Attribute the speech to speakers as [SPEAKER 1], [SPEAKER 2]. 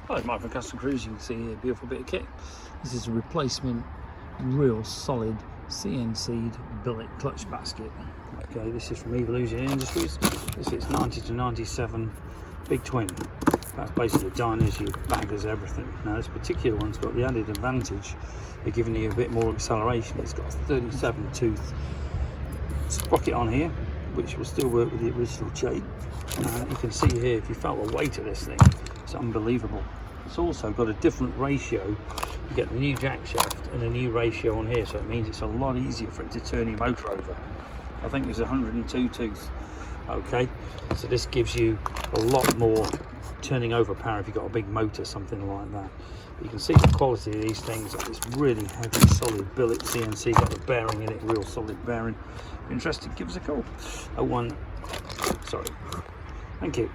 [SPEAKER 1] Hi, Mike from Custom Cruise. You can see here a beautiful bit of kit. This is a replacement, real solid CNC'd billet clutch basket. Okay, this is from Evolution Industries. This is 90 to 97 big twin. That's basically diners, your baggers, everything. Now this particular one's got the added advantage of giving you a bit more acceleration. It's got a 37 tooth sprocket on here, which will still work with the original chain. You can see here, if you felt the weight of this thing, it's unbelievable. It's also got a different ratio. You get the new jack shaft and a new ratio on here, so it means it's a lot easier for it to turn your motor over. I think there's 102 tooth. Okay, so this gives you a lot more turning over power if you've got a big motor, something like that. You can see the quality of these things. It's really heavy, solid billet CNC, got the bearing in it, real solid bearing. If you're interested, give us a call. Thank you.